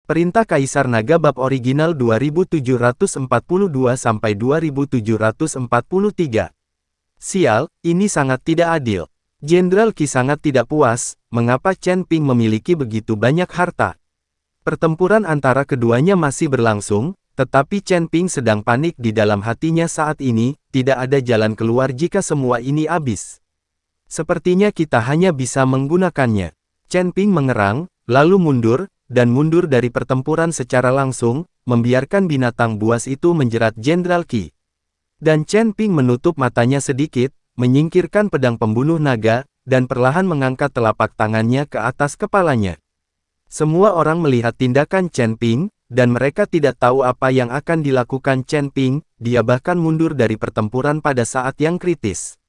Perintah Kaisar Naga bab original 2742-2743. Sial, ini sangat tidak adil. Jenderal Qi sangat tidak puas, mengapa Chen Ping memiliki begitu banyak harta. Pertempuran antara keduanya masih berlangsung, tetapi Chen Ping sedang panik di dalam hatinya saat ini, tidak ada jalan keluar jika semua ini habis. Sepertinya kita hanya bisa menggunakannya. Chen Ping mengerang, lalu mundur, dan mundur dari pertempuran secara langsung, membiarkan binatang buas itu menjerat Jenderal Qi. Dan Chen Ping menutup matanya sedikit, menyingkirkan pedang pembunuh naga, dan perlahan mengangkat telapak tangannya ke atas kepalanya. Semua orang melihat tindakan Chen Ping, dan mereka tidak tahu apa yang akan dilakukan Chen Ping, dia bahkan mundur dari pertempuran pada saat yang kritis.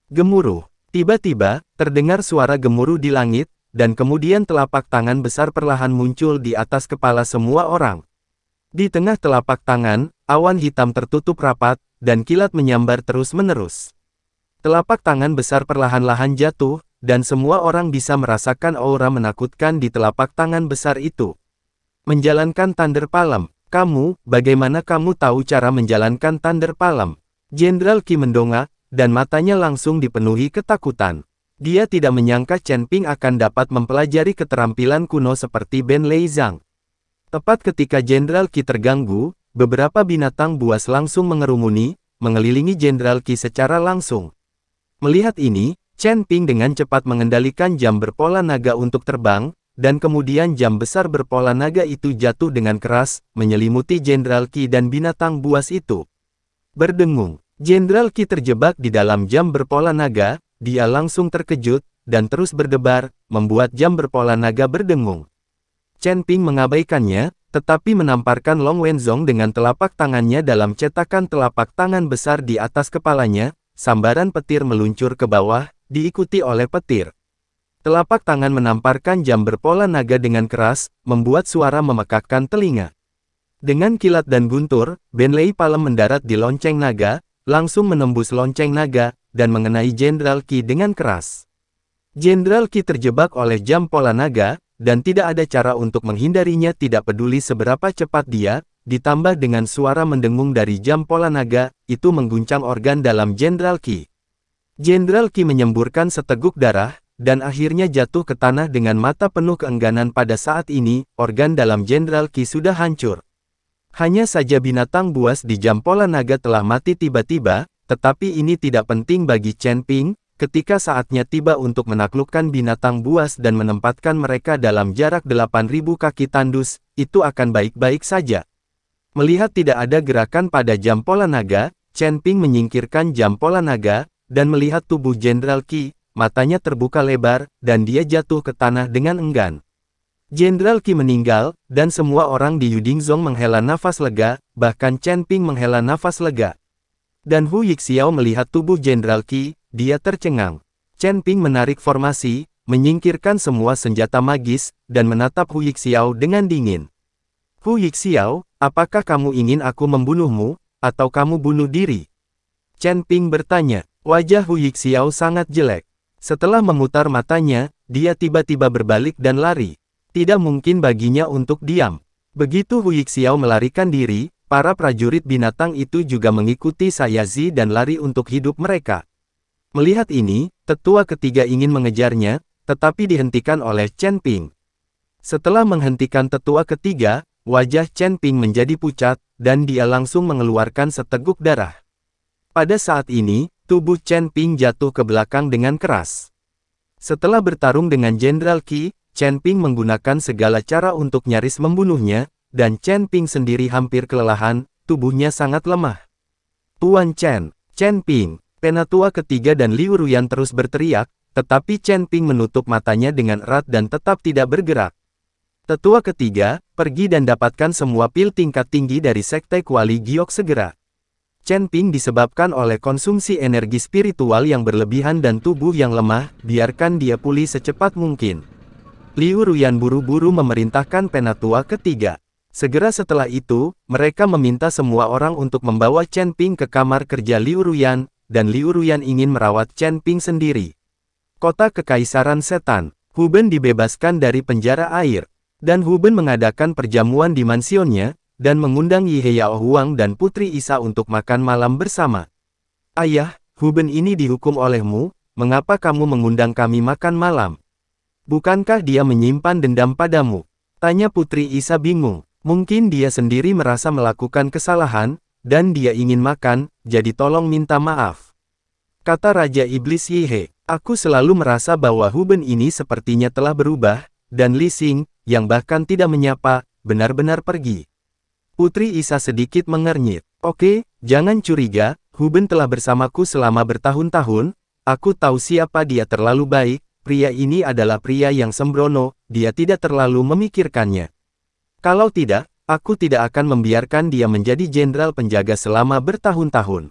Gemuruh. Tiba-tiba, terdengar suara gemuruh di langit, dan kemudian telapak tangan besar perlahan muncul di atas kepala semua orang. Di tengah telapak tangan, awan hitam tertutup rapat, dan kilat menyambar terus-menerus. Telapak tangan besar perlahan-lahan jatuh, dan semua orang bisa merasakan aura menakutkan di telapak tangan besar itu. Menjalankan Thunder Palm. Kamu, bagaimana kamu tahu cara menjalankan Thunder Palm? Jenderal Qi mendongak, dan matanya langsung dipenuhi ketakutan. Dia tidak menyangka Chen Ping akan dapat mempelajari keterampilan kuno seperti Ben Lei Zhang. Tepat ketika Jenderal Qi terganggu, beberapa binatang buas langsung mengerumuni, mengelilingi Jenderal Qi secara langsung. Melihat ini, Chen Ping dengan cepat mengendalikan jam berpola naga untuk terbang, dan kemudian jam besar berpola naga itu jatuh dengan keras, menyelimuti Jenderal Qi dan binatang buas itu. Berdengung, Jenderal Qi terjebak di dalam jam berpola naga. Dia langsung terkejut, dan terus berdebar, membuat jam berpola naga berdengung. Chen Ping mengabaikannya, tetapi menamparkan Long Wenzong dengan telapak tangannya dalam cetakan telapak tangan besar di atas kepalanya, sambaran petir meluncur ke bawah, diikuti oleh petir. Telapak tangan menamparkan jam berpola naga dengan keras, membuat suara memekakkan telinga. Dengan kilat dan guntur, Ben Lei Palem mendarat di lonceng naga, langsung menembus lonceng naga, dan mengenai Jenderal Qi dengan keras. Jenderal Qi terjebak oleh jam pola naga, dan tidak ada cara untuk menghindarinya tidak peduli seberapa cepat dia, ditambah dengan suara mendengung dari jam pola naga, itu mengguncang organ dalam Jenderal Qi. Jenderal Qi menyemburkan seteguk darah, dan akhirnya jatuh ke tanah dengan mata penuh keengganan pada saat ini, organ dalam Jenderal Qi sudah hancur. Hanya saja binatang buas di jam pola naga telah mati tiba-tiba, tetapi ini tidak penting bagi Chen Ping, ketika saatnya tiba untuk menaklukkan binatang buas dan menempatkan mereka dalam jarak 8.000 kaki tandus, itu akan baik-baik saja. Melihat tidak ada gerakan pada jam pola naga, Chen Ping menyingkirkan jam pola naga, dan melihat tubuh Jenderal Qi, matanya terbuka lebar, dan dia jatuh ke tanah dengan enggan. Jenderal Qi meninggal, dan semua orang di Yudingzhong menghela nafas lega, bahkan Chen Ping menghela nafas lega. Dan Hu Yixiao melihat tubuh Jenderal Qi, dia tercengang. Chen Ping menarik formasi, menyingkirkan semua senjata magis, dan menatap Hu Yixiao dengan dingin. Hu Yixiao, apakah kamu ingin aku membunuhmu, atau kamu bunuh diri? Chen Ping bertanya. Wajah Hu Yixiao sangat jelek. Setelah memutar matanya, dia tiba-tiba berbalik dan lari. Tidak mungkin baginya untuk diam. Begitu Hu Yixiao melarikan diri, para prajurit binatang itu juga mengikuti Sayazi dan lari untuk hidup mereka. Melihat ini, tetua ketiga ingin mengejarnya, tetapi dihentikan oleh Chen Ping. Setelah menghentikan tetua ketiga, wajah Chen Ping menjadi pucat, dan dia langsung mengeluarkan seteguk darah. Pada saat ini, tubuh Chen Ping jatuh ke belakang dengan keras. Setelah bertarung dengan Jenderal Qi, Chen Ping menggunakan segala cara untuk nyaris membunuhnya, dan Chen Ping sendiri hampir kelelahan, tubuhnya sangat lemah. Tuan Chen Ping, penatua ketiga dan Liu Ruyan terus berteriak, tetapi Chen Ping menutup matanya dengan erat dan tetap tidak bergerak. Tetua ketiga, pergi dan dapatkan semua pil tingkat tinggi dari Sekte Kuali Giok segera. Chen Ping disebabkan oleh konsumsi energi spiritual yang berlebihan dan tubuh yang lemah, biarkan dia pulih secepat mungkin. Liu Ruyan buru-buru memerintahkan penatua ketiga. Segera setelah itu, mereka meminta semua orang untuk membawa Chen Ping ke kamar kerja Liu Ruyan, dan Liu Ruyan ingin merawat Chen Ping sendiri. Kota Kekaisaran Setan, Hu Ben dibebaskan dari penjara air. Dan Huben mengadakan perjamuan di mansionnya, dan mengundang Yi Yao Huang dan Putri Isa untuk makan malam bersama. Ayah, Huben ini dihukum olehmu, mengapa kamu mengundang kami makan malam? Bukankah dia menyimpan dendam padamu? Tanya Putri Isa bingung. Mungkin dia sendiri merasa melakukan kesalahan, dan dia ingin makan, jadi tolong minta maaf. Kata Raja Iblis Yihe, aku selalu merasa bahwa Huben ini sepertinya telah berubah, dan Li Xing, yang bahkan tidak menyapa, benar-benar pergi. Putri Isa sedikit mengernyit. Oke, jangan curiga, Huben telah bersamaku selama bertahun-tahun, aku tahu siapa dia terlalu baik, pria ini adalah pria yang sembrono, dia tidak terlalu memikirkannya. Kalau tidak, aku tidak akan membiarkan dia menjadi jenderal penjaga selama bertahun-tahun.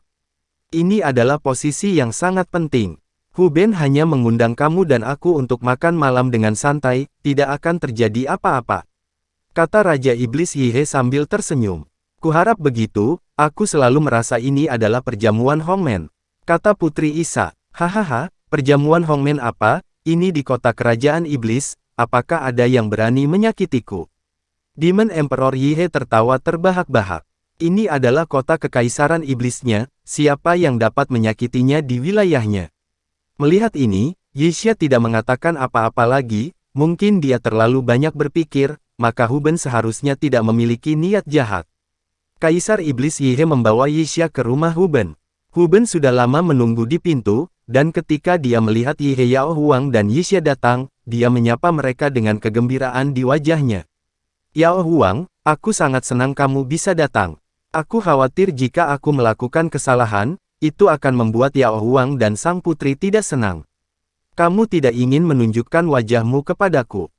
Ini adalah posisi yang sangat penting. Huben hanya mengundang kamu dan aku untuk makan malam dengan santai, tidak akan terjadi apa-apa. Kata Raja Iblis Yihe sambil tersenyum. Kuharap begitu, aku selalu merasa ini adalah perjamuan Hongmen. Kata Putri Isa, hahaha, perjamuan Hongmen apa? Ini di kota kerajaan iblis, apakah ada yang berani menyakitiku? Demon Emperor Yihe tertawa terbahak-bahak. Ini adalah kota kekaisaran iblisnya, siapa yang dapat menyakitinya di wilayahnya? Melihat ini, Yixia tidak mengatakan apa-apa lagi, mungkin dia terlalu banyak berpikir, maka Huben seharusnya tidak memiliki niat jahat. Kaisar Iblis Yihe membawa Yixia ke rumah Huben. Huben sudah lama menunggu di pintu, dan ketika dia melihat Yi Yao Huang dan Yixia datang, dia menyapa mereka dengan kegembiraan di wajahnya. Yao Huang, aku sangat senang kamu bisa datang. Aku khawatir jika aku melakukan kesalahan, itu akan membuat Yao Huang dan sang putri tidak senang. Kamu tidak ingin menunjukkan wajahmu kepadaku.